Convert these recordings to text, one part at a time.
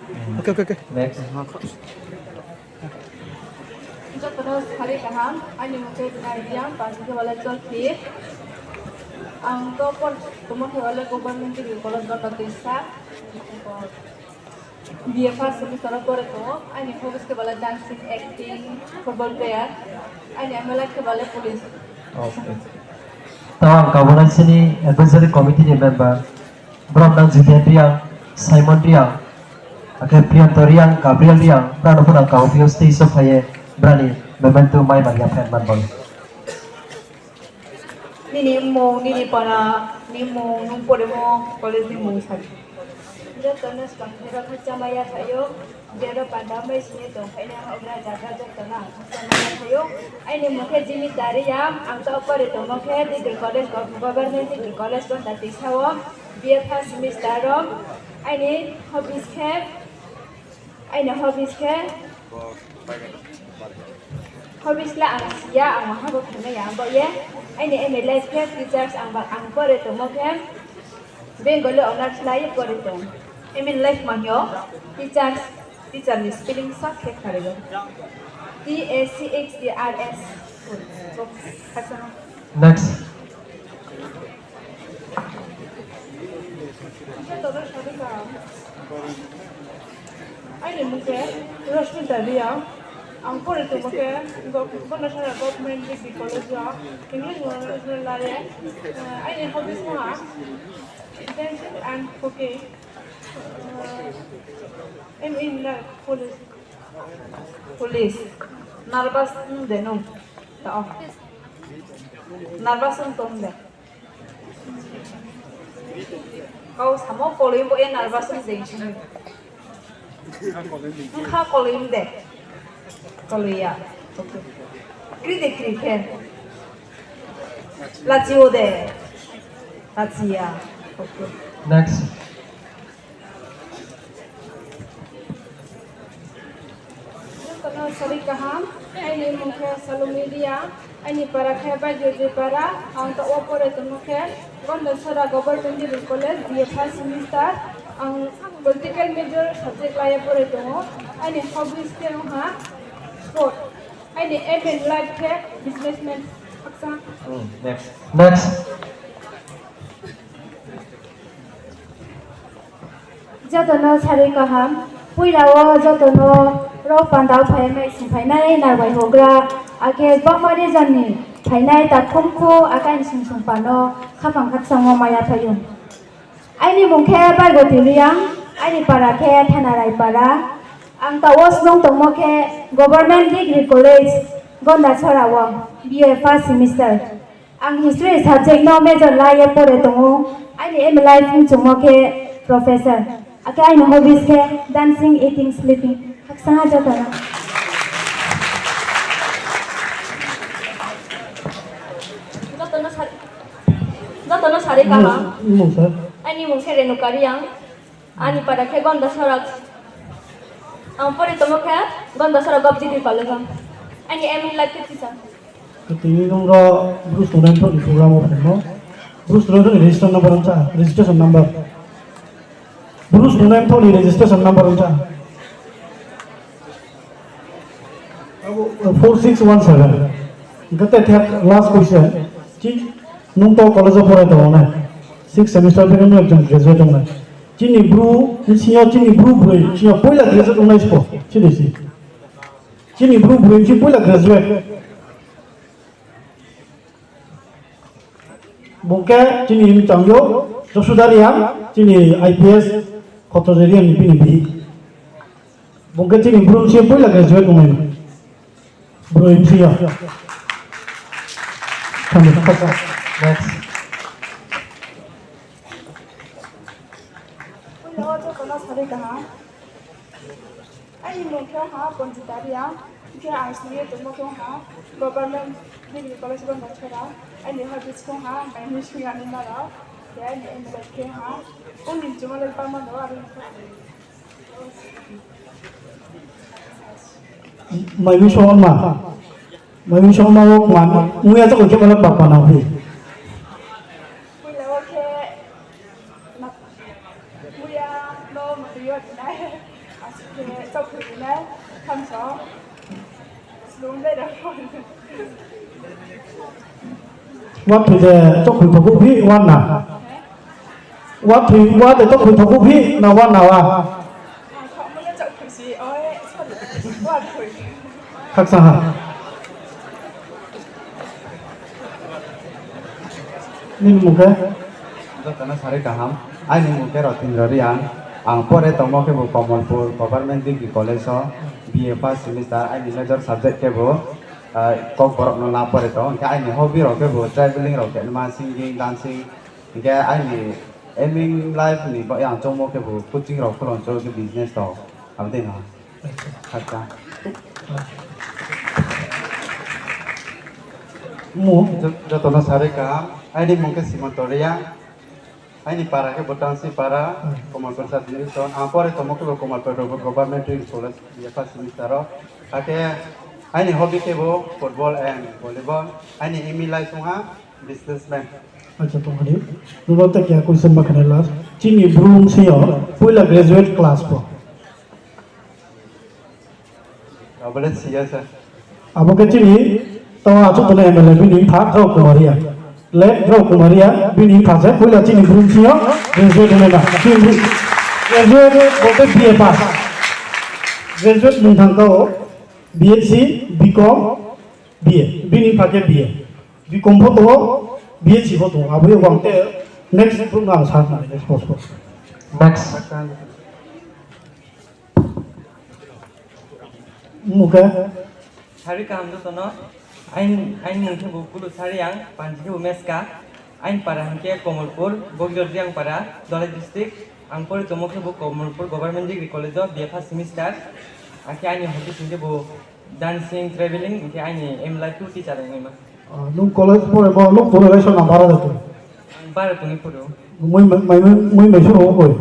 Oke. Next. Untuk terus hari kaham, ini mungkin yang pasti wala jolti. Ang topor tumah wala government di kolon kota desa. BFA semester pore to, ini fokus ke wala dancing, acting, football player. Ini amalak ke wala police. Okay. Tawang kawanan sini advisory committee ni member. Brandon Zidian Riang, Simon Riang, Akhir Priyanto Riang, Gabriel Riang, Prano pun ang kau pius ti supaya berani membantu mai bagi friend man. Nini para numpur mo college ni mo sabi. Dia tanas kang hera kaca maya tayo, dia pandamai sini tu, ini yang obra jaga tanah. Maya tayo, ini mungkin jimi dari yang angka apa itu mungkin di college government di college pun tadi sawo, BFA semester ini hobbies lah ang siya ang mahabot na yan ba ye ini MLS teachers ang por ito mo kem Bengali honors lai por ito life manyo teacher ni spelling sa ke karego TACHDRS Next. ini mungkin Rashmi tadi ya ang por ito mungkin national government di college ya English national lari ini hobbies mo ha dancing and cooking in police nervous denum tao nervous tom de kau sama kolim bo en nervous densin Mukha kolim deh, kolia, oke. Kritik, Lazio deh, Lazia, oke. Next. Karena sari kaham, ini mungkin selalu media, ini para khaba jadi para, untuk opor itu mungkin, kalau sara government di college dia first semester, ang political major subject lain por itu, ini hobbies ke rumah, sport, ini event life ke businessman, aksa. Next. Jotono sari kaham, puilawo jotono ro pandau phainai singphainai narbai hogra, ake bamari jani phainai ta khumko akan singpano khapang khapsango maya thayun. Ini mungkin bago tiliang, ini para ke thanarai para, ang tawas nong tomo ke government degree college, gonda chorawang BFA semester. Ang history subject no major laye pore tomo, ini life tomo ke professor. Ake ini hobbies ke dancing, eating, sleeping. Haksana jatana. Jotono sari kaham. Ini mungkin renukari yang ani pada ke gonda sorak ampor itu mungkin gonda sorak gabji di palang ini emin lagi sisa ketinggi nomor Bruce student di program apa no Bruce student registration number Bruce student di registration number 4617 kita last question nungto college of Porto 6 semester থেকে আমি একজন গ্রাজুয়েট আমরা চিনি ব্রু ব্রুই চিনি পয়লা গ্রাজুয়েট আমরা ইসপো চিনি ব্রু চিনি পয়লা গ্রাজুয়েট bongke চিনি চাংyo জসুদারিয়াম চিনি IPS খতজেরিয়াম নিপিনি বি bongke চিনি ব্রু চিনি পয়লা গ্রাজুয়েট আমরা ব্রু ইমসিয়া Next. sari kaham ini mungkin ha konjutaria ke asli itu mungkin ha government di college kan baca ini habis ko ha ini sih ani nara ya ini ke ha unin cuma lepas mana ada Mayu Shoma wok man muya to ke bala papa na bi Aske topurina kamsa. Slung đây đó rồi. วัดที่จะต้องคุยกับพี่วันน่ะวัดที่ว่าจะต้องคุยกับพี่นะวันน่ะว่า Họ mới nó chọn khử gì ôi, sao lại khử. ทักษะนี่มุกเหรอ Karena sari kaham, ini mungkin rutin harian. Angpore tomo ke bu Komalpur Government Degree College so BA first semester ini major subject ke bu kok borok nona pore to. Ke ini hobi ro ke bu traveling ro ke nama singing dancing. Ke ini aiming life ni bo yang tomo ke bu coaching ro kolon jo ke business to. Abdi na. Kata. หมู Jotono sari kaham, ini mungkin simontoria. Ini para ke botansi para Komalpur sendiri so. Angpore tomo ke bu Komalpur Government Degree College BA first semester ro. Ake ini hobi ke bu football and volleyball. Ini imi life sunga businessman. อาจจะตรงนี้รู้ว่าแต่แกคุยสมัครในลาสจีนี่บรูมเสียพูดละ graduate class ป่ะ Boleh sih sir. อาบอกจีนี่ตอนอาจุดนั้นมันเลยบินิพักเราคุมารียเละเราคุมารียบินิพักใช่พูดละจีนี่บรูมเสีย graduate นั่นแหละจีนี่ graduate บอกเป็น BA pass graduate มึงทางเขา BSc BCom BA บินิพักแค่ BA BCom พอตัว BSc พอตัวอาบุยหวังแต่ next พรุ่งนี้สานนะ next possible Next. มุกเหรอ Hari kam tu tono, ain mungkin bukulu sari yang panji umeska, ain para hingke Komalpur, Bogor yang para Dole district, angpor tomo ke bu Komalpur Government Degree College of BA first semester, aki ain hobi hingke bu dancing, traveling, hingke ain aim life tu teacher yang ima. ลูก college พอเลยบอกลูกตัวเลยชอบน้ำบาราเด็ก Bara tungi puru, ไม่ช่วยโอ้ย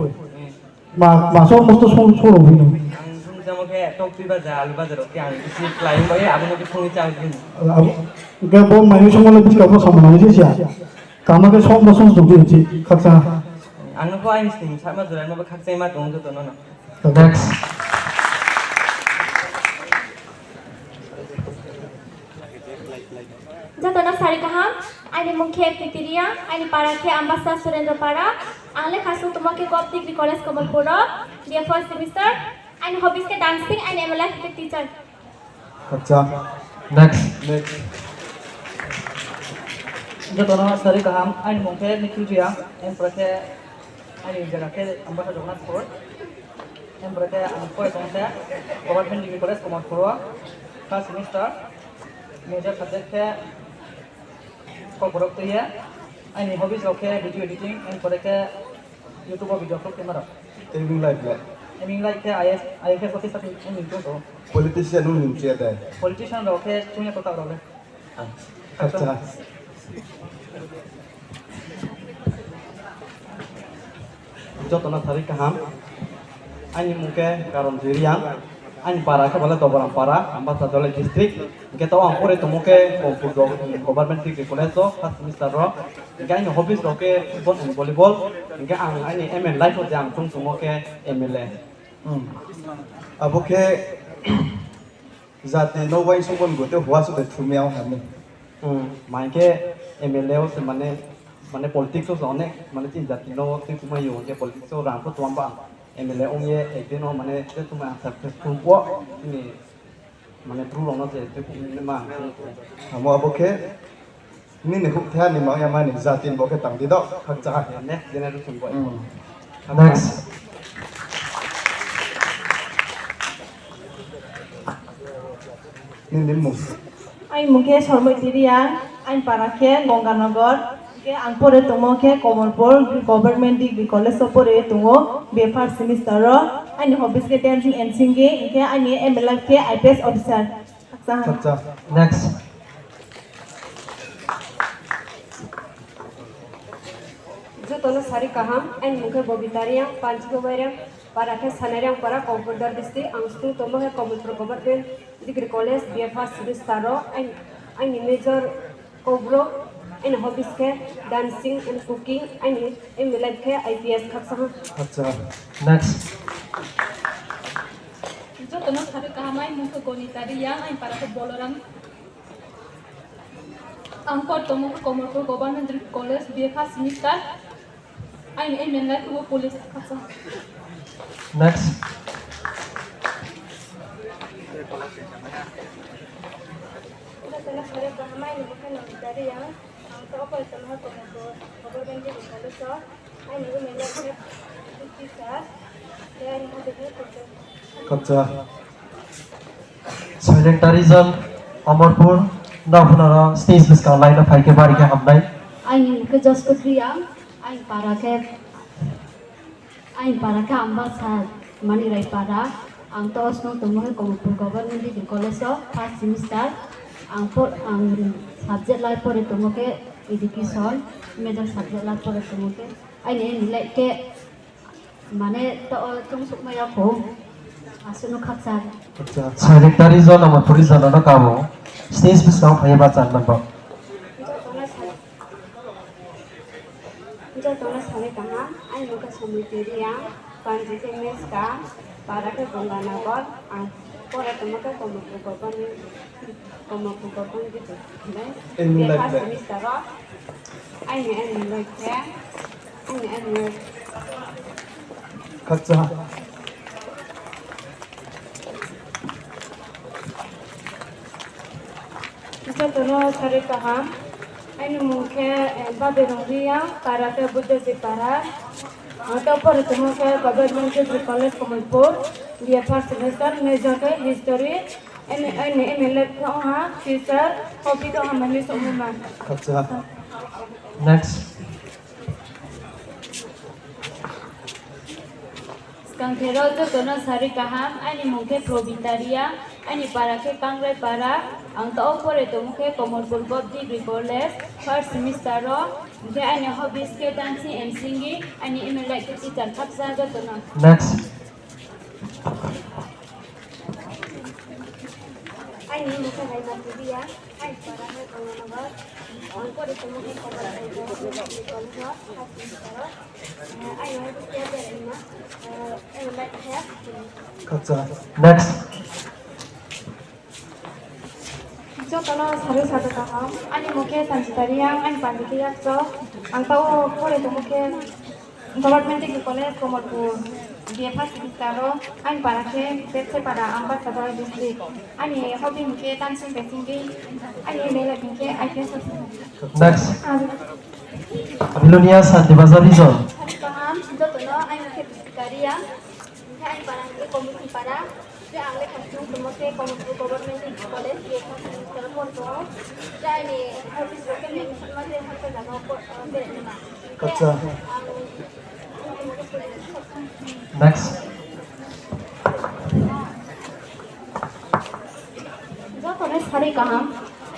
มาชอบมุสลิมช่วยพี่น้อง ang sung jamo ke tok tiba ja alu bazar oke ang isi lain boy abu nabi tungi cah gini. แกบอกไม่ช่วยเลยพี่กับพ่อสมานนี่สิกามาแกชอบมุสลิมสุดที่จีขัดซะ Ang nako ain sting sama zuran ma bakak sai ma tong tu tono no. Next. Jatona sari kaham, ini mungkin kriteria, ini para ke ambassador Surendra para, angle kasu tomake Gov Degree College Komalpur, dia first semester, ini hobbies ke dancing, ini MLF ke teacher. Kerja. Next. Jatona sari kaham, ain mungkin nikujia, yang berarti ain jaga ke ambassador Jonas Pur, yang berarti angkor tongse, Government Degree College Komalpur, first semester, major subject ke kok borok tu ya, ain hobbies oke video editing, yang berarti YouTube video upload kamera, Aiming life ya. aiming like ke IAS officer ini tu tu, Politician nun ada. politician oke punya kota orang. Kerja. Jotono sari kaham, ini mungkin karon diriang. Ani para ke bala tobaran para ambassador district kita angpore to muke Government Degree College so first semester ro ga ini hobbies ro ke football and volleyball ga ang ani ML life jang tung muke ML aboke zate no way sokon gote huwa so thumeo hame main ke ML se mane politics so onek mane tin jati no tin tuma yo ke politics so ram ko tuamba ML ongye ekdino mane te tuma successful po ini mane true long no se te ma amo aboke ni ne huk thya ni ma ya mani zatin boke tang di do khakcha next generation po Next. ni nimu Ain mungkin sormo tiriang, ain para ke Gonganagar, ke angpore tomo ke Komalpur Government Degree College sopore tungo BA first semester ro, ain hobbies ke dancing and singing, ke ain MLF ke IPS officer. kacha Next. Jotono sari kaham, ain mungkin bobitariang, panci gobayang, para ke sanariang para Komalpur district, angstu tomo ke Komalpur Government Degree College BA first semester ro, ain major kobro, ain hobbies ke dancing and cooking, ain MLF ke IPS kaksa. kacha Next. tono sari kahamai mungke gonitari yang ain para ke boloram angkor tomo ke Komolpur Government College BFA semester ain menlai ku police kasa. Next. Kita tono sari kahamai mungke gonitari yang angkor apa tono Komolpur Government College ain menlai ku teacher dan motivate Kapsa. Silentarism Amarpur Napunara stage biskang line of Haike Bari ke hamnai. Ain ke jos kutriang ain para ambasad mani rai para ang tos no tomo ke Komolpur Government Degree College first semester ang subject lai pore tomo ke education major subject lai pore tomo ke ain nilai ke mane to tung sukmaya ko asuno khapsar. Kapsa. Silentarism Amarpur is another kamo stage biskang Haike Bachan manba. Kita tono sari kaham ain muka samiti yang panjite meska para ke Ganganagar ang pore tomo ke Komolpur Government gitu. Ilmu Dia lagi. pas semester ain like ain Kapsa. Kita tono sari kaham ain mungke baberongria para ke Buddha para atau por tomo ke Government Degree College Komolpur dia first semester major ke history MLA ko ha future hobby to hamani sumuma. Kapsa. Next. Kangkero to tono sari kaham ani mungke probitaria ani para ke kangre para ang tao pore to mungke Komolpur Degree College first semester ro mungke ani hobbies ke dancing and singing ani email ke teacher kapsa to tono. Next. ain muka hai mati dia ain para ke Ganganagar ang pore tomo ke Komolpur Degree College first semester ain harus dia berima like have Kapsa. Next. Jo tono sari satu kaham ani mungke sanjitari yang ain panditi yak so ang tao pore to mungke Government Degree College Komolpur dia first semester ro ain para ke petse para ambassador district ani hobby mungke dancing singing ani mela mungke IPS. Next. Abilonia Santibazar Rizal. Paham, jo tono ain mungke sanjitari yang ain para ke komisi para dia angle khasung tomoke Komolpur Government Degree College dia first semester pon to dia ni hobby roke ni sama dia hatta jaga ko berima. Kapsa. Next. Jo tono sari kaham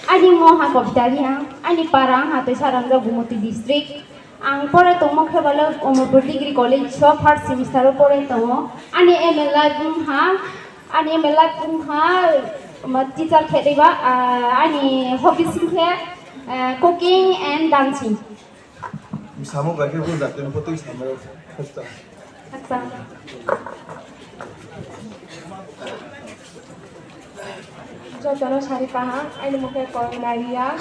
ani moha koptaria ani parang hate saranga Gumoti district ang pore tomo khebala Komolpur Degree College first semester pore tomo ani MLA teacher khediba ani hobby singhe cooking and dancing. Misamu bagi pun dah temu foto sama. Kapsa. Aksa. Jo tono sari kaham ani mukhe koinaria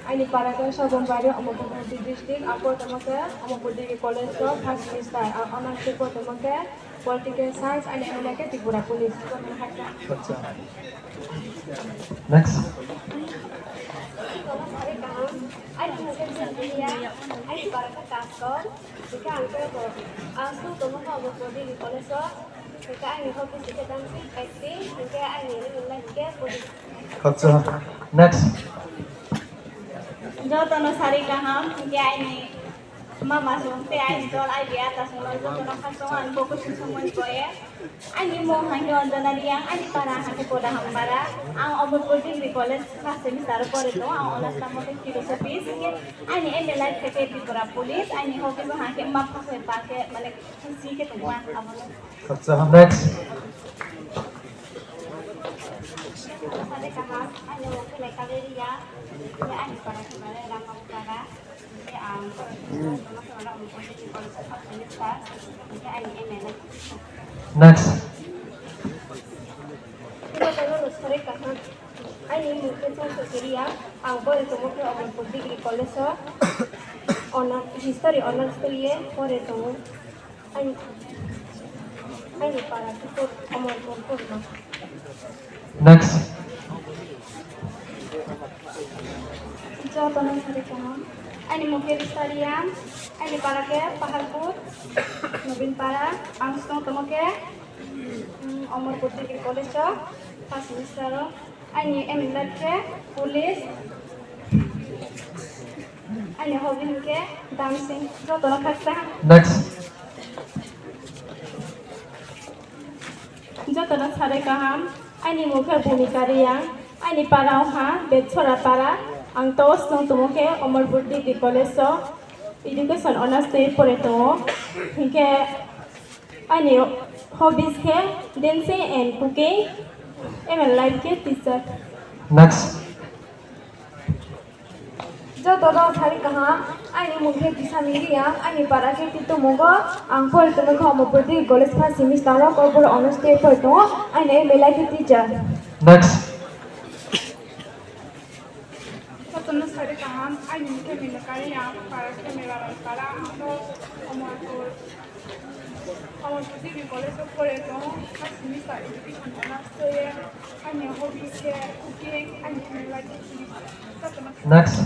ani para ke Sobombari Komolpur district apo tomoke Komolpur Degree College first semester honor ko tomoke political science ani MLA ke Tripura Police. Kapsa. Next. Ai mungkin sendiri ai para ke Kaskon jika angke ko asu tomo ko Komolpur di College jika ai hobby jika dancing acting jika ai ni like ke police. Kapsa. Next. Jo tono sari kaham mungke ani mama sumte ai dol ai dia atas mulai jo tono kasongan fokus semua koye ani mo hangyo andana riang ani para hake poda hambara ang Komolpur Degree College first semester pore to ang onas tamo ke philosophy singe ani MLA ke Tripura Police ani hoke mo hake map ke pake mane sike to wan amon. Kapsa. Next. Sari kaham ai mungkin like kaleria ya ai para ke Rama Utara ang tomo ke Komolpur Degree College first semester jika ai MLA. Next. sare kaham ani mungke sang sekiria ang pore tomo ke Amarpur Degree College honor history honors liye pore tomo ani para kita Amarpur purna. Next. Jotono sare kaham ani mungke Ristarian ani para ke Pahalpur Nobin para angstong tomo ke Amarpur Degree College first semester ani eminat ke police ani hobby ke dancing jotono khaksa. Next. Jotono sare kaham ani mukhe bhumika riyang ani parao ha betchora para ang tos nong tumoke Amarpur Degree College education honors te pore to hingke ani hobbies ke dancing and cooking and life ke teacher. Next. Jotono sare kaham ani mungke Bisamiriya ani para ke titu mogo ang pore tomo ke Amarpur Degree College first semester corporate honors te pore to ani melai ke teacher. Next. Jotono sare kaham ani mukhe milakari yang para ke melaran para angto Amarpur Degree College pore to first semester education honors te ani hobbies ke cooking and life ke teacher. Next.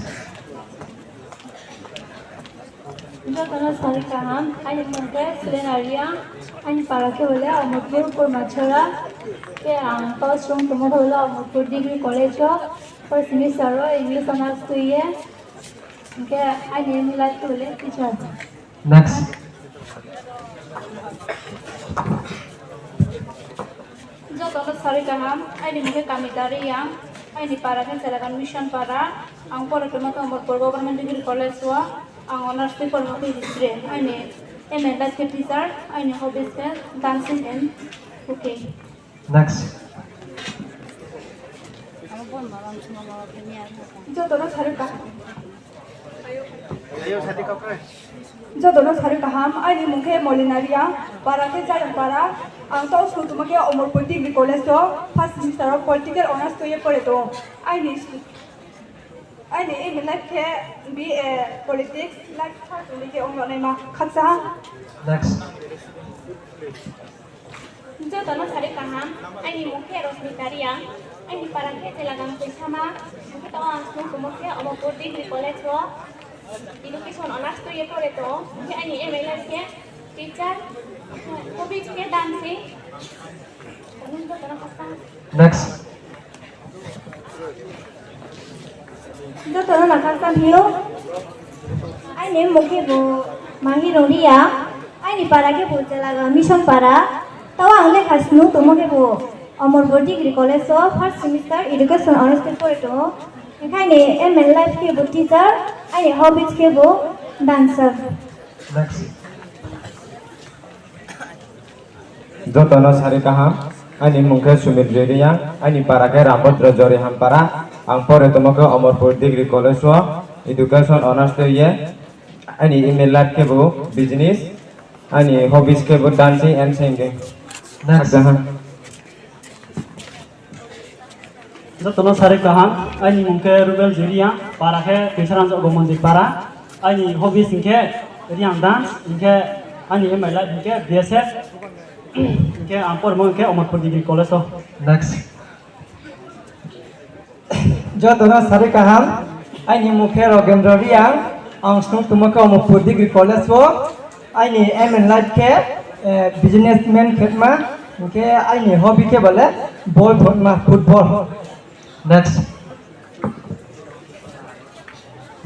Jotono sare kaham ani mungke Serenaria ani para ke bole Amarpur Purmachora ke ang tos rong tomo bole Amarpur Degree College first semester English honors to ye ke ani melai ke bole teacher. Next. Jotono sare kaham ani mukhe Kamitari yang ani para ke Selakan Mission para ang pore tomo ke Amarpur Government Degree College ang honors te pore mukhe history ani eminat ke teacher ani hobbies ke dancing and cooking. Next. Jotono sare kaham Jotono sare kaham ani mungke Molinaria para ke Jalan para ang tos nong tomo ke Amarpur Degree College first semester political honors to ye pore to ani eminat ke BA politics like tuli ke onglonai ma khaksa. Next. Jotono sare kaham ani mukhe Rosmita Riyang ani para ke Selakan Puisama mukhe to ang tumoke Amarpur Degree College education honors to ye pore to mukhe ani eminat ke teacher hobbies ke dancing ani jotono khaksa. Next. Jotono nakaksa hiyo ani mungke bo mangi roria ani para ke bo Selakan Mission para tawa ang lekhas nu tomo ke bo Amarpur Degree College first semester education honors te pore to ekhane ML life ke bo teacher ani hobbies ke bo dancer. Next. Jotono sare kaham ani mungke Sumit Riyang ani para ke Rambut Rajori Hampara ang pore tomo ke Amarpur Degree College education honors te ye ani eminat ke bo business ani hobbies ke bo dancing and singing. Next. Jotono sare kaham ani mungke Rubel Juria para ke Kisaran Gomondi para ani hobbies inke riang dance inke ani melai inke BSF inke ampor mungke Amarpur Degree College. Next. Jotono sare kaham ani mukhe Rogendra Riyang ang snung tumoke Amarpur Degree College ani eminat ke businessman khetma ke ani hobby ke bole ball photma football. Next.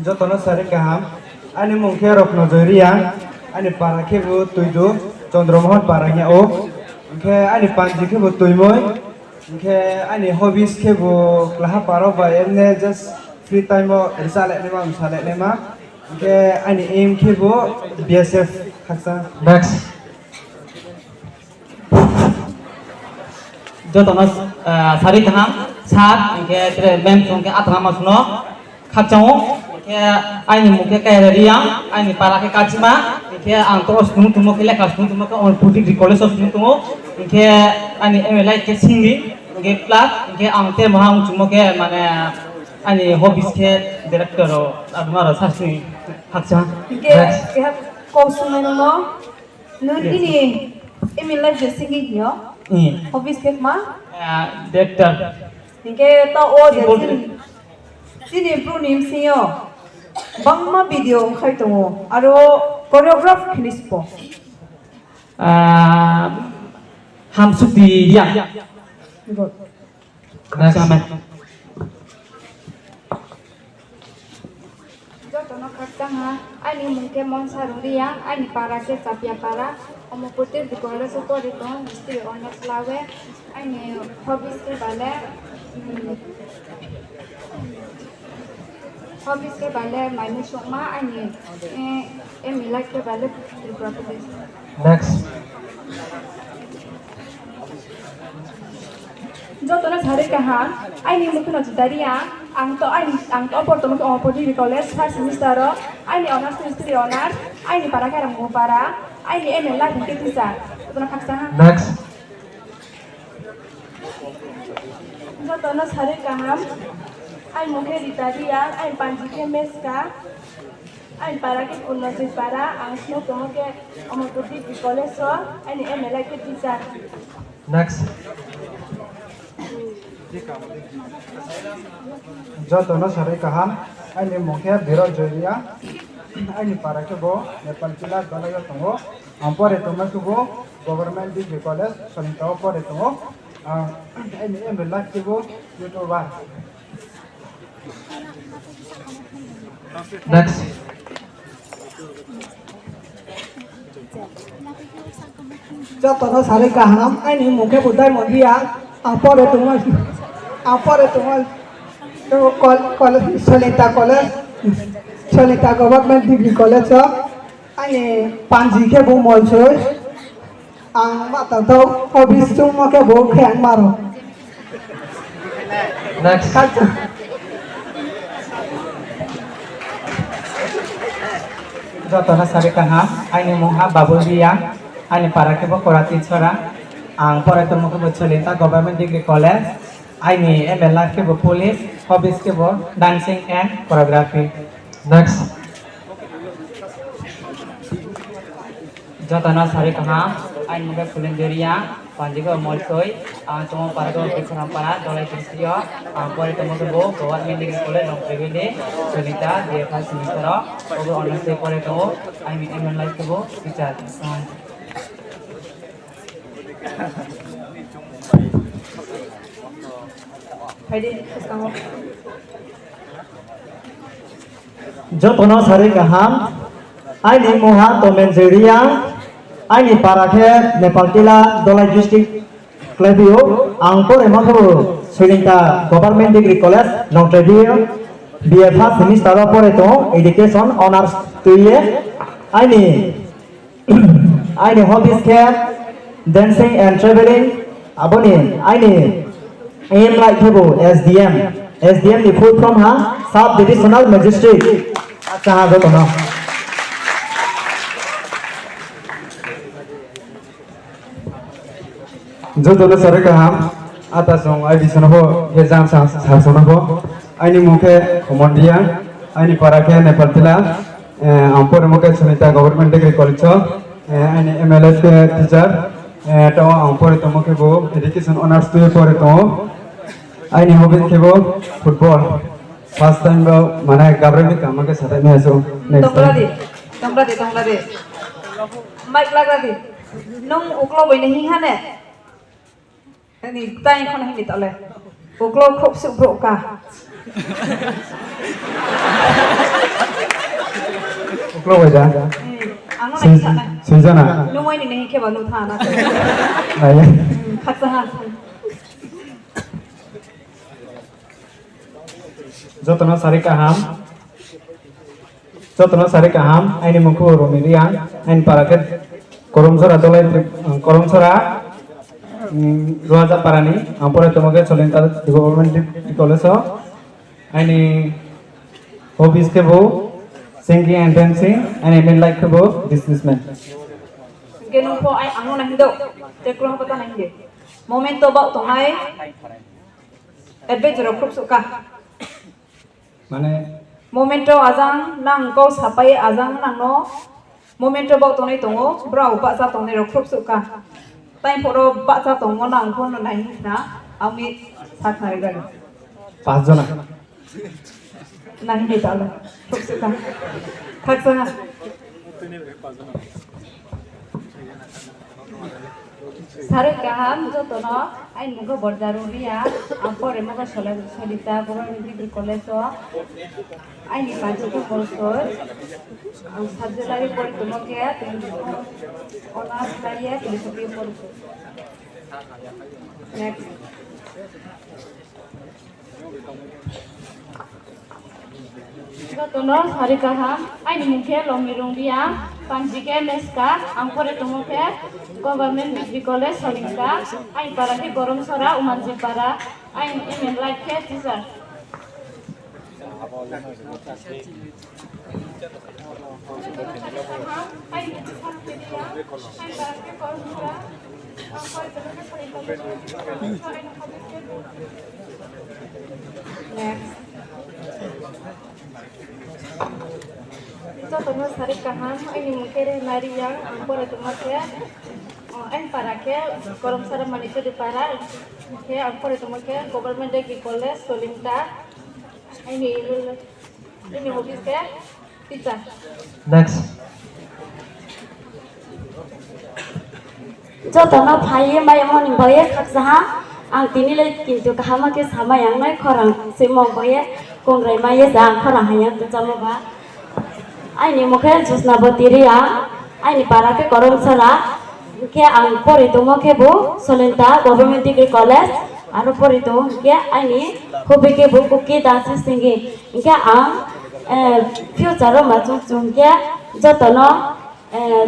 Jotono sare kaham ani mungke Roknojoy Riyang ani para ke bo tuidu Chandromohon paranya ke ani panji ke bo tuimoy ke ani hobbies ke bo klaha paro ba emne just free time risale nema ke ani aim ke bo BSF khaksa. Next. Jotono sare kaham sat ke mem songke atrama suno khachao ke ani mukhe Kaira Riyang ani para ke Kachima ke ang tos nung tumo ke lekas nung tumo ke Amarpur Degree College of nung tumo ke ani emelai ke singi ge plus ge angte mahang chumo ke mane ani hobbies ke director ro admaro sasni hakcha Ke kau sungai nono, nun ini emilah jesingi nyo, hobbies ke mah? director Ke tau oh jesin, sini bro nim siyo, bang ma video kai tungo, aro choreograph kinis po. Hamsuti yang sama Jotono kakanga, ani mungkin monsaruriang, ani para ke tapia para, omo putir di kola soto di tong, istri onak slawe, ani hobis ke bale, hobis ke bale, mainu sokma, ani milak ke bale di properties. Next. Jotono sari kaham, ai ni mungkin aja dari yang, ang to pertama ke opor di college first semester, ai ni honors semester honors, ai ni para kaya mau para, ai ni emelah mungkin bisa, jotono kaksa. Next. Jotono sari kaham, ai mungkin di tadi yang, ai panji ke meska, ai para ke unosis para, ang semua tolong ke opor di college so, ai ni emelah ke bisa. Next. Jotono sari kaham, ini mungkin biro joria, ini para kebo, Nepal Cila kalau tunggu, ampor itu masuk kebo, government di college, soalnya ampor itu, ini emilah kebo, youtuber. Next. Jotono sari kaham, ini mungkin budaya mondia, apa itu college, Solita government degree college so, ini panji ke bu molsoy, ang mata tahu hobis cuma ke bu keng maro. Next. Jotono sari kaham, ini mungkin babul dia, ini para ke bu korati cora, ang pore itu mungkin bu Solita government degree college. Ini MLF ke bu police, hobbies ke bu dancing and choreography. Next. Jotono sari kaham, ini mungkin kulinderia, panji ke molsoy, cuma para ke bicara para, dolai kristiyo, pore itu mungkin bu government degree college long private, Solita dia first semester, obo honors ke pore itu, ini MLF ke bu teacher. Jotono sari kaham, ini moha tomen zeria, ini para ke Nepal Cila dolai district klebio, angkor emang kebu Solita government degree college long trivia, BFA semester apa itu education honors 2 year, ini hobbies ke dancing and traveling, aboni, ini aim like kebu SDM di full from sub divisional magistrate. Acha jotono. Jotono sari kaham, atas song ID sonobo, exam sonobo, ini mungkin komandia, ini para ke Nepal Cila, ampor mungkin Solita government degree college, ini MLF teacher, tahu ampor itu mungkin bu education honors 2 pore itu, ini hobby ke bu football. First time bu mana gabremi kamu ke saat ini aso. Tongkladi. Mic lagi. Nung uklo boleh hihan ini tanya kau nak hidup oleh. Uklo kop subro ka. Uklo wajah. Anu nak sana. Sejana. Nung ini nih ke balu thana. Naya. Khaksahan. Jotono sari kaham, ini mungkin romirian, ini para ke koromsora dolai koromsora, Roja parani, ampor itu mungkin Solita government di college so, ini hobbies ke bu singing and dancing, ini main like ke bu businessman. Genung po ay anu nak hidup. Teklo apa tak nak hidup. momento bau tongai adventure krup suka মানে momento azang nang kau sapai azang nang no momento bau tongai tongo brau baksa tongai krup suka time poro baksa tongo nang pon nai na ami saknari gari 5 জন nang ni dalo krup suka kaksa Sare kaham jotono ain mugo bordaru ria ampore mugo solita government college ain ni panju ko bolsor ang subject lagi pori tumoke onas lagi philosophy pori next jotono sare kaham ain mukhe lomirung dia panjike meska ampore tumoke government degree college solingka ain parake gorom sora umanji para ain email like ke teacher next jotono sare kaham ain mukhe nari yang ampore tumoke ain parake gorom sora manike di para ke ampore tumoke government degree college solingka ini hobis ke teacher next jotono phaiye mai moni boye khaksaha ang tinile kintu kahama ke sama yang nai khorang simong boye kongrai mai jang khorang hayang tu chaloba aini mukhe jusnabati ria aini parake korom sara ke ang pori to mokhe bu solenta government degree college aro pori to ke aini hobi ke bu kuki dance singi ke ang future ma chung chung ke jotono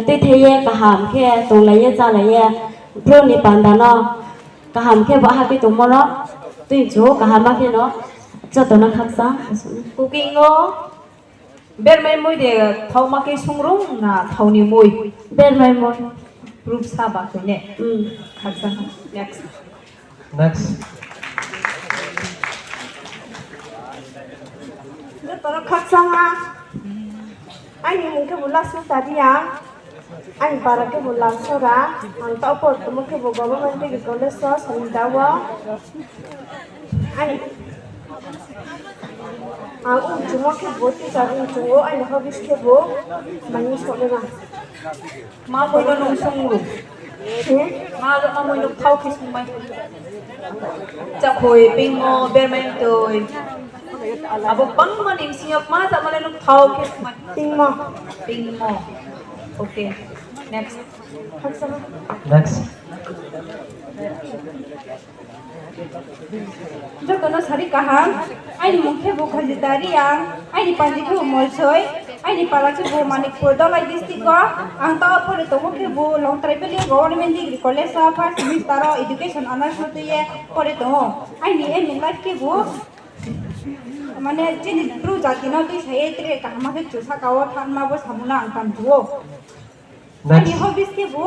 titheye kaham ke tonglaye chalaye broni pandano kaham ke bahapi tumono tuijo kahama ke no jotono khaksa cooking o bermai moi de thau ma ke sungrung na thau ni moi bermai moi group saba ke ne khaksa next next jotono khaksa Ani mungkin bulan tadi yang ani para ke bulan sora antau por temu ke government ke college so sandawa ani aku cuma ke boti cari cungo ani habis ke bo mani soalnya ma bo nong sungru ma ma mo nong thau ke sumai cak hoi pingo bermain toy abo pang maning siap ma tak malay nong thau ke sumai Pingmo. Okay. Next. next jotono sari kaham aini mukhe bu khajitari yang aini panjike molsoi aini parake bu manikpur dolai district ko ang ta pore to mukhe bu long tribal government degree college of first semester education honors hotiye pore to aini em life ke bu মানে যিনি ব্রু জাতি না তুই সেই এতরে কামাকে চুসা কাও থানমা বো সামুনা আংকাম জুও ani hobis ke bu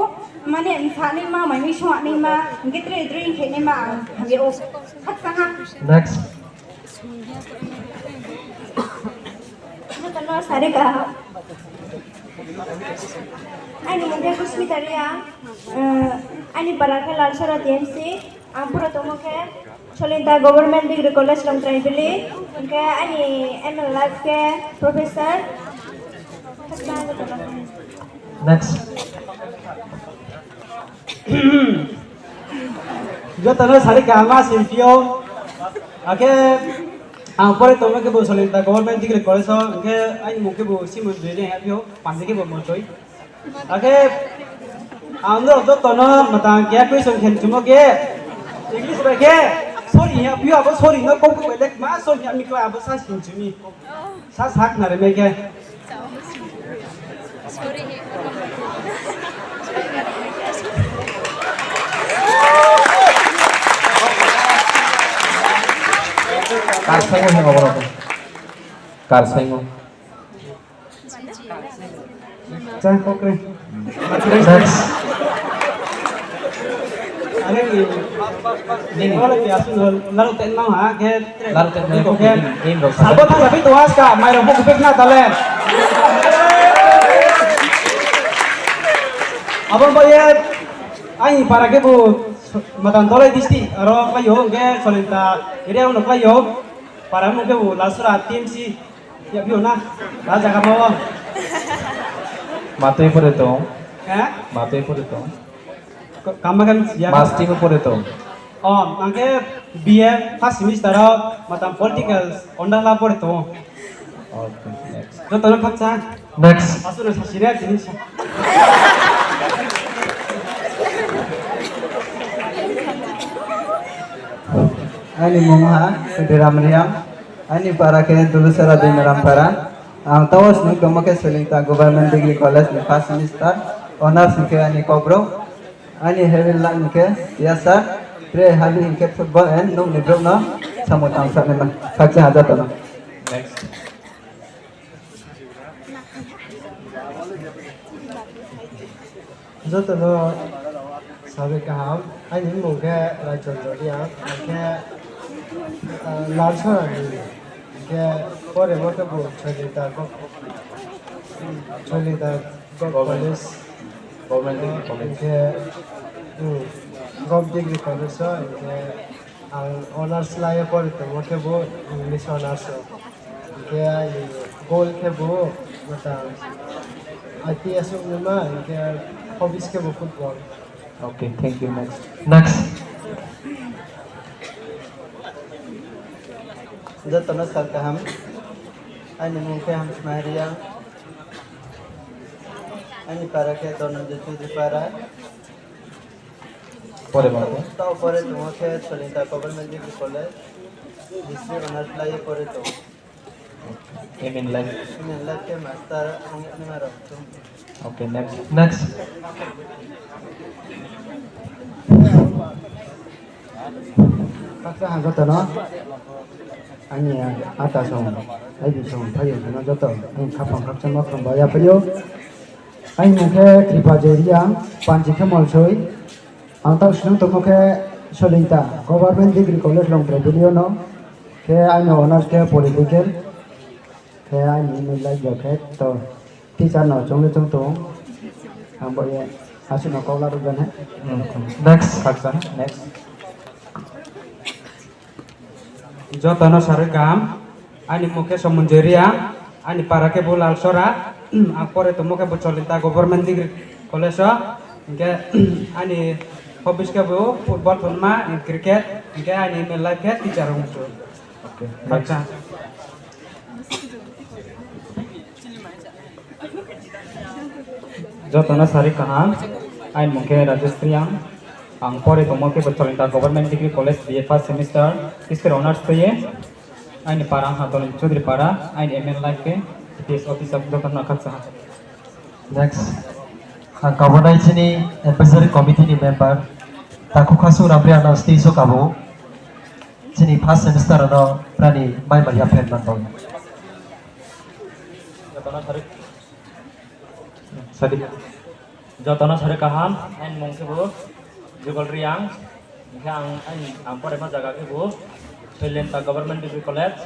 মানে ইনসানি মা মাইমি সোয়ানি মা গেতরে এতরে খেনে মা হাগে ও হাতসা next jotono sare ka ani munghe kusmitariya ani parake lalsara TMC ampura tomoke Solinta government degree college long tribally ke ani ML life ke professor next jotono sare kahama simpio ake ampore tome ke bo solenta government degree college so ke ai mukhe bo simun bele habio panse ke bo motoi ake amno jotono matang ke question khen chumo ke english ba ke sorry ya piu abo sorry na ko ko lek ma sorry ami ko abo sa sin chumi sa sak na re me ke Karsaingo he ngobor ko. Karsaingo. Chan kokre next ini kalau biasa lalu tenang ha ke Lalu tenang itu ke ini bro. sabot ha tapi tuas ka mai ro kupik na talen abang bayar ai para ke bu matan tole disti ro kayo ke solita ire uno kayo para mo ke bu lasura tim si ya biona la jaga mo Matay po dito. eh Matay po dito. kamagan ya Masti po dito. oh mangke BA first semester matam political ondala pore to Okay, next. to tolo khapcha Next. asuro sasire jinis Ani mungha Diram Riam, ani para ke dulu sara din Rampara. Ang tawas ni kamake selita government degree college ni first semester honors ni ke ani kobro. Ani heaven la ni ke biasa pre hali ni ke football and no ni bro no samut ang sa naman. Kaksa hada to no. Next. Joto no sabe kaham ai ni mo ke la chon jo dia ke la cha ni ke pore mo ke bo cholita ko college Government degree college. ke gov degree college so ke ang honors la ye pore to mo ke bo english honors ke ai goal ke bo mata IPS umma ke hobbies ke bo football. Okay, thank you. Next. Next. Joto no sar kaham ani mungke ham Maria. Ani para ke dono de chudri para. Pore mate. Tao pore তোমাকে selita government degree college. Disi honors la ye pore to. Aim in life. Ini la ke master ang ni maro. Okay, next. Next. Kaksa hang joto no. Ani ata song. Ai bi song phayo no joto. Ang khapang khapcha ma kham ba ya phayo. Ai mukhe kripa jeria panji khamol soi. Ang tau snung to mukhe selita government degree college long travelio no. Ke ai no honors ke political. Ke ai ni lai jo ke to. Teacher no chong le chong to. Ang bo ye asu no ko la ru gan hai. Next. Kaksa. Next. joto no sare kam ani muke somunjeria ani para ke bulal sora ang pore to muke bocolita government degree college ke ani hobbies ke bo football pulma cricket ke ani melai ke teacher musuh. Okay. Kaksa joto no sare kaham ain mungke Rajestriang ang pore to moke bocolita government degree college BA first semester isker honors paye ain parang haton chudri para ain MN life ke PS office of joto no kaksa. Next. Ang kabunay sini advisory committee ni member taku kasu ramri ano stiso kabo sini first semester ano prani mai maria pen mantong. joto no sare kaham ain mungke bo Jubal Riang, ang pore ma jaga ke bo Selenta government degree college,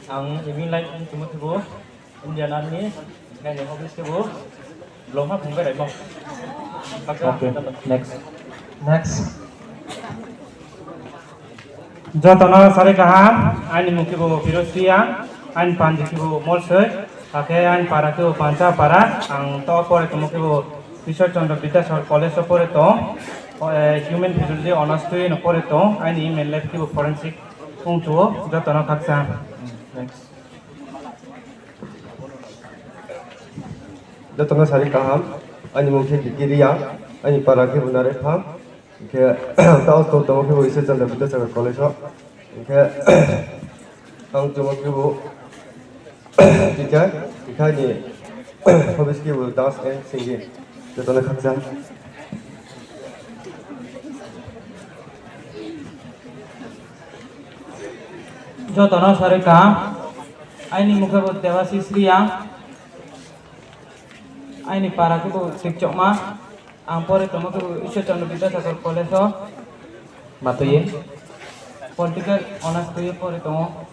ang living life in tumut bo Indian Army, kan yang hobbies ke bo belum apa pun berai bang. Okay, next. Next. joto no sare kaham ani muke bo Firosriang ani panji ke bo molsoi ake ani para ke bo panca para ang to pore to muke bo Ishwar Chandra Vidyasar College pore to human physiology honors to no pore to ani email life ke forensic ungcho joto no kaksa. Next. joto no sari kaham ani mungke dikiria ani para ke bunare pham ke tao to to ke Ishwar Chandra Vidyasar college ke ang tumo ke bo teacher dikhani hobbies ke bo dance and singing joto no kaksa. joto no sare kaham aini muke bo Devasisriang aini para ke bo sikchok ma ang pore tomake Ishwar Chandra Vidyasagar College Matuye. political honors tuye pore tomo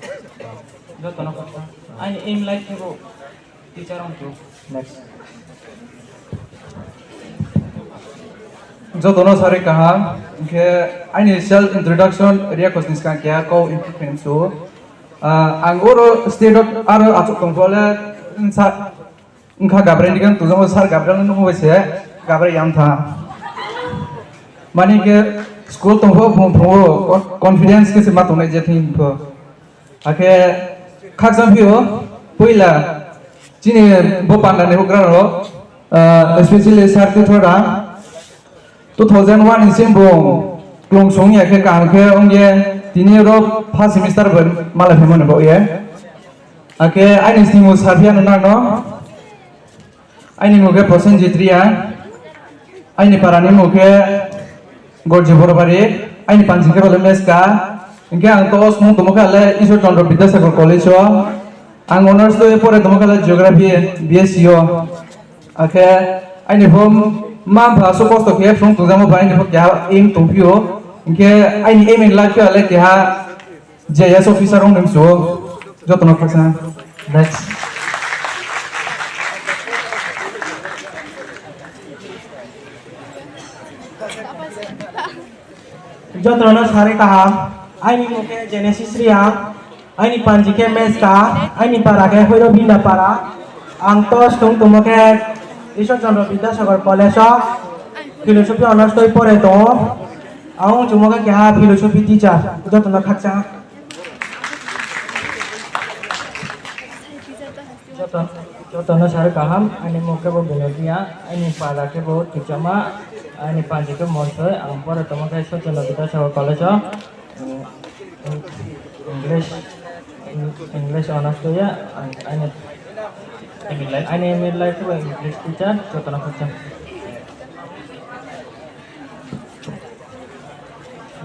jotono kotha aini aim life hebo teacher on to Next. Jotono sare kaha ke initial introduction area questions kan kya ko implement so angoro state of aro achok tongfole sa ngkha gabre digan tujamo sar gabre no hoise gabre yam tha mani ke school tongfo pho confidence ke sima tonai je thim pho ake khaksam phi ho poila chini bo panda ne hogra ro especially sar ke thoda 2001 December klong song ya ke kan ke ongye tini ro first semester ber mala phemon bo ye ake aini stimu sabia na no aini moge Prosenjitria aini parani moge gorje borobari aini panjike bole meska inke ang to osmu tomokale Ishwar Chandra Vidyasagar College ang honors to pore tomokale geography BSc ake aini form mam bhaso posto ke from tujamo baini ho kya aim topio inke aini aim in life ale kya JS officer on nemso jotono khasa Next. Jotono sare kaham aini moke Genesis ria aini panjike meska aini parake hoiro binda para angto stung tumoke Ishwar Chandra Vidyasagar College philosophy honors toi pore to aung tumoke kya philosophy teacher jotono khakcha jotono sare kaham aini moke bo benodia aini parake bo tichama aini panjike morsoi ang pore tomake Ishwar Chandra Vidyasagar College English honors to ya aini midlife to English teacher jotono khakcha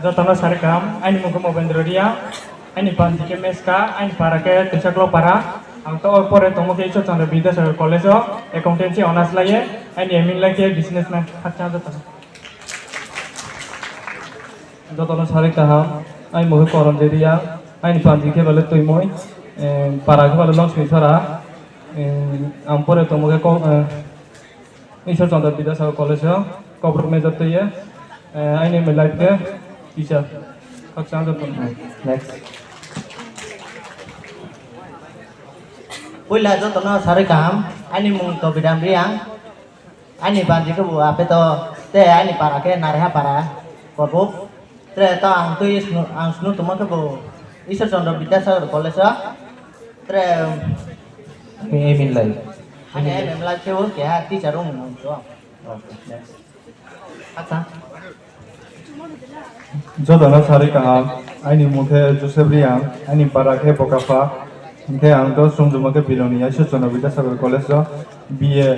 jotono sare kaham aini moke Mobendrodia aini panjike meska aini parake tisaklo para ang to pore tomoke Ishwar Chandra Vidyasagar College accountancy honors laye and aiming like a businessman khakcha jotono sare kaham ai mohe Koronjeria ai panjike bale toimoi parake bale Lakshmi Thara ang pore tomoke Ishwar Chandra Vidyasagar College corporate major toye ai name life ke teacher khakcha jotono Next. Pula jotono sare kaham aini mung to bidam riang aini panjike bu ape to te aini parake nareha para kobu tre to ang tu ang snu tomake bu Ishwar Chandra Vidyasagar College tre Aim in life. ani aim la cheu kya teacher ung no to next acha jotono sare kaha aini moke Joseph Riang aini parake Bokafa inke ang to sumjumake biloni Ishwar Chandra Vidyasagar College BA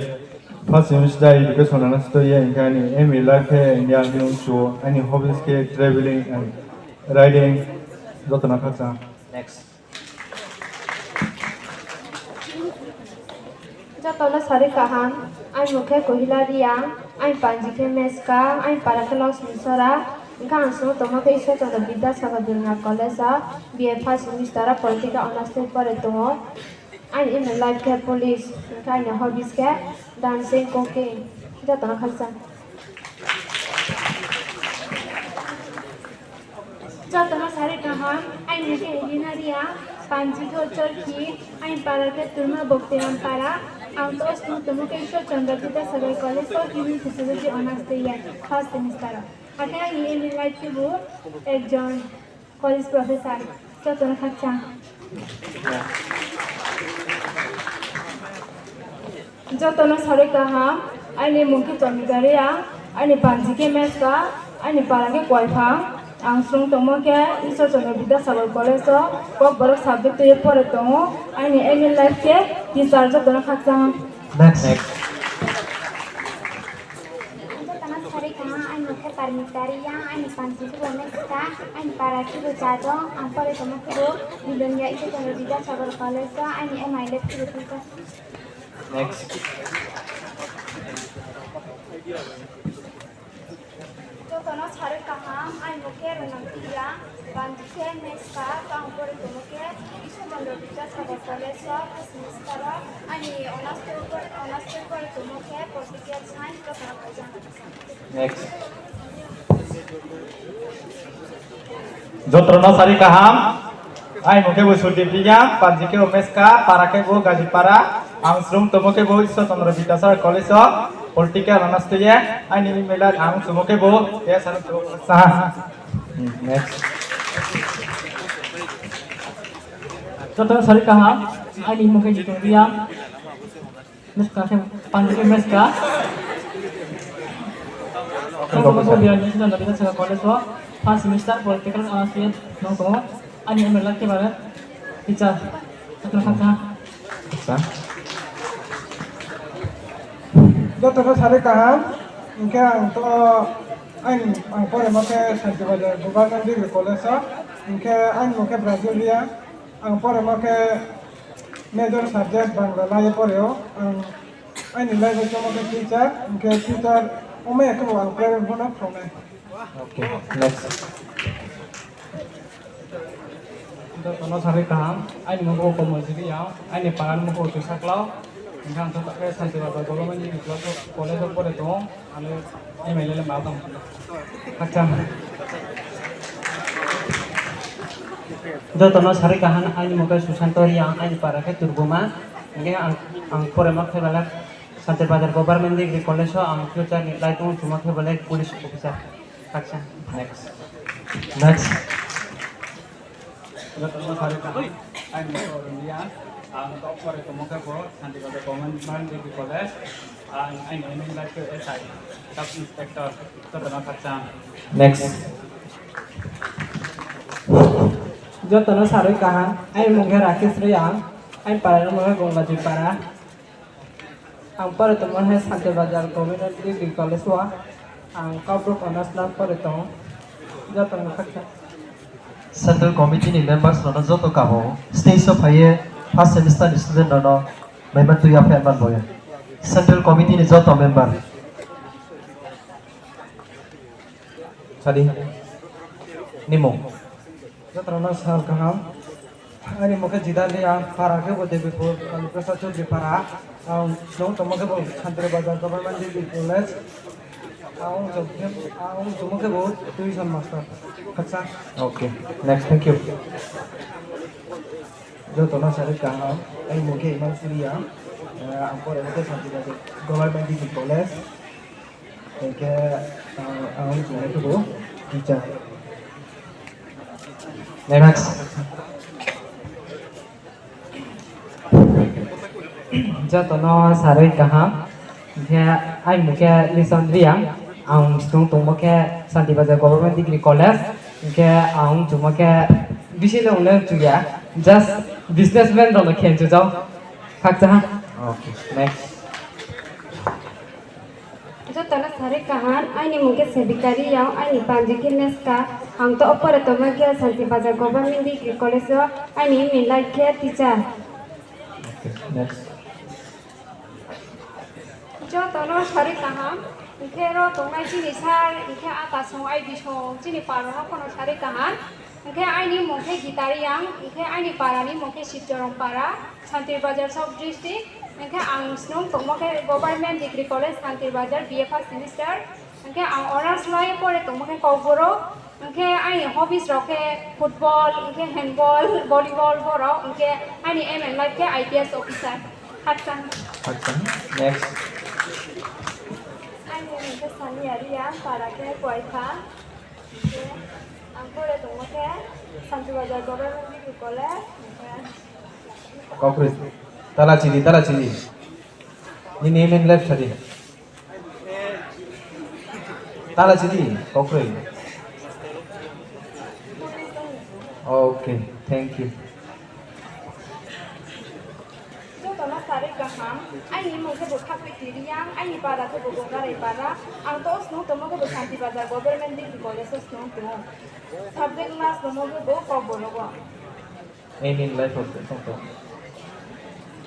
first semester education honors to ye inke ani MA life India new show ani hobbies ke traveling and riding jotono khakcha next Jotono sare kaham ai moke Kohilaria ai panjike meska ai parake Lakshmi Thara gang so tomake Ishwar Chandra Vidyasagar College BA first semester political honors to pore to ai in life care police kind of hobbies ke dancing cooking jotono khakcha jotono sare kaham ai moke Engineeria panjike Chorki ai parake Turma Boktiram para ang tos no tomoke Ishwar Chandra Vidyasagar College human physiology honors toye first semester ake ai in life ke bo ekjon college professor jotono khakcha jotono sare kaham aini moke Tomigaria aini panjike meska aini parake Koifa ang sung tomoke Ishwar Chandra Vidyasagar College kok borok subject to pore tongo aini aim in life ke teacher jotono khakcha Next. Jotono sare kaham ai moke Parmitaria ai panjike meska ai parake Jado ang pore tomake bo bilonia Ishwar Chandra Vidyasagar College ai MI life ke Next. Jotono sari kaham, ai muke renang tiang, bandike meska, kang pore tumuke, isu bando bisa sabar kolesa, semestara, ai onas tur tumuke, political science ke pelajaran. Next. Jotono sari kaham, ai muke bu sudipnya, bandike meska, parake bu gajipara, angstrum tumuke bu isu tondro bisa sabar kolesa. Political anastoya, ini milat ang sumuke bo, ya sana tu sah. Next. Jotono sari kaham, ai muke jitoria, meska panjike meska. Kalau dia ni sudah dari sekolah kolej so, pas semester political analisis nongko, ani emelat ke barat, teacher, atau kata. Jotono sari kaham, ingke angto ang pore moke Santi Bazar Government Degree College so, ingke ang moke Brazilia, ang pore moke major subject Bangla laya poreo, ang nilai baca moke teacher, ingke teacher ome ke ang player bona from Okay, next. Jotono sari kaham, Ai muko komosiri ya, ai paran muko tu saklau. Ingkang tu tak Santi Bazar Government Degree College pore tu, ane email le mau tam. Kacang. Jotono sari kahan ai muke Susanto yang ai parake turbuma, ingke ang pore makhe bala Santi Bazar Government Degree College ang future ni laitung cuma ke bala police officer. Kacang. Next. Next. Jotono sari kaham, ai muko India. Ang top pore tu muke bo Santi Bazar Government Degree College, ang ai main like SI, top inspector. Jotono kacang. Next. Jotono sari kaham, ai muke Rakesh Riang, ai para muke Gongga Jipara. Ang pare tu muke Santi Bazar Government Degree College wa, ang kabruk onas lan pare tu, jotono kacang. Central Committee ni members nono joto kabo stage of haye first semester student nono member tu ya member boya. Central Committee ni joto member. Sadi. Nimo. Jotono sari kaham, ai muke Jidaliang para ke bote before Prasad Chaudhary para, nong to muke bo Santi Bazar Government Degree College. Aung muke bo tuition master. Kacang. Okay. Next, thank you. Jotono sari kaham, ai muke Iman Surya, ang pore muke Santi Bazar Government Degree College. Ingke aung muke bo teacher. Next. Jotono sari kaham, ingke ai muke Lisandria, ang stung muke Santi Bazar Government Degree College, ingke ang cuma ke bisi le ulen juga, just businessman dong kian jujau, kacang. Okay. Next. Jotono sari kahan, ai muke Sebikari yang ai panjike meska, ang to opore to muke Santi Bazar Government Degree College so, ai milai ke teacher. Okay. Next. Jotono sari kaham, ingke ro tongnai jini sar, ingke atas song ai bisong jini parono kono sari kahan, ingke ai ni muke Gitariang, ingke ai ni parani muke Sipjorong para, Santi Bazar South District, ingke ang snung tongmoke Government Degree College Santi Bazar BA first semester, ingke ang honors lai pore tongmoke Kaugoro, ingke ai ni hobbies roke football, ingke handball, volleyball boro, ingke ai ni MN like ke IPS officer. Kacang. Kacang. Next. Muke Sani Ariang para ke Kuaita. Ang pore tumuke Santi Bazar Government Degree College. Concrete. Tala chili. Ni name and left sadi. Tala chili. Concrete. Okay. Thank you. Jotono sari kaham, ai ni muke buka pitiriang, ai ni para ke buka para, ang to snung tomo ke Santi Bazar Government Degree College snung tomo. Subject class tomo ke bo ko bologo. Name in life of the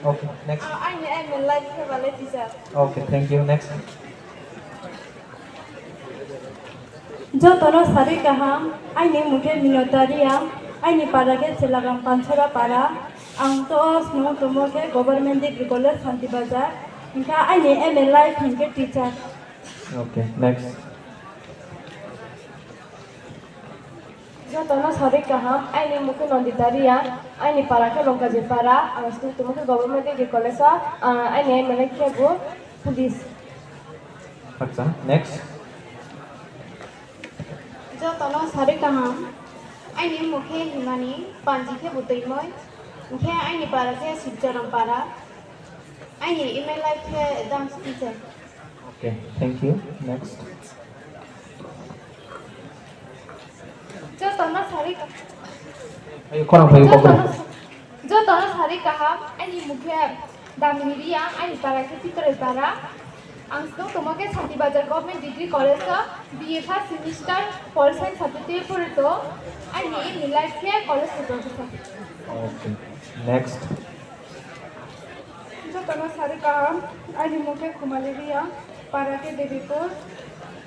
Okay. Next. Ai ni em like ke bale teacher. Okay. Thank you. Next. Jotono sari kaham, aini muke minotari yang, aini para ke celagam pansora para, ang toos no tomoke government degree college Santi Bazar, ingka aini MLI pinke teacher. Okay, next. Jotono sari kaham, aini muke nonditari yang, aini para ke longkaje para, ang stu tomoke government degree college aini MLI ke bu police. Aksa, next. Jotono sari kaham, aini muke himani panji ke butoi moy, ingke aini para ke sibjaram para, aini MLI ke dance teacher. Okay, thank you. Next. Jotono sari Ayo, korang bagi program. Jotono sari kaham, aini muke damiri yang aini para ke teacher para, angstu tomoke Santi Bazar Government Degree College BA first semester Pol Science Certificate for to aini MLI ke college professor. Okay, next. Jotono sari kaham, aini muke Khumali yang para ke Devipur,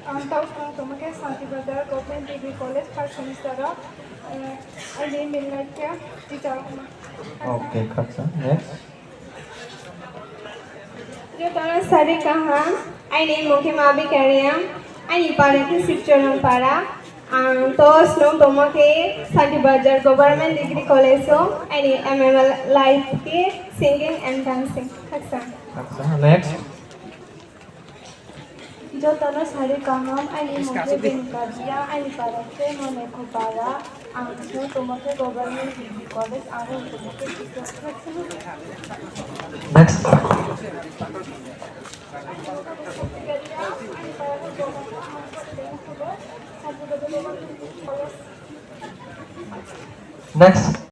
angtau tomoke Santi Bazar Government Degree College first semester aini MLI ke teacher. Okay, Aksa, next. Jotono sari kaham, aini muke mabi kariam, aini para ke sibjaram para, tos no tomoke Santi Bazar Government Degree College aini MML life ke singing and dancing. Aksa. Aksa, next. Jotono sari kaham, aini muke binkaria, aini para ke moneko para, angstu tomoke Government Degree College aru tomoke teacher. Next. Next.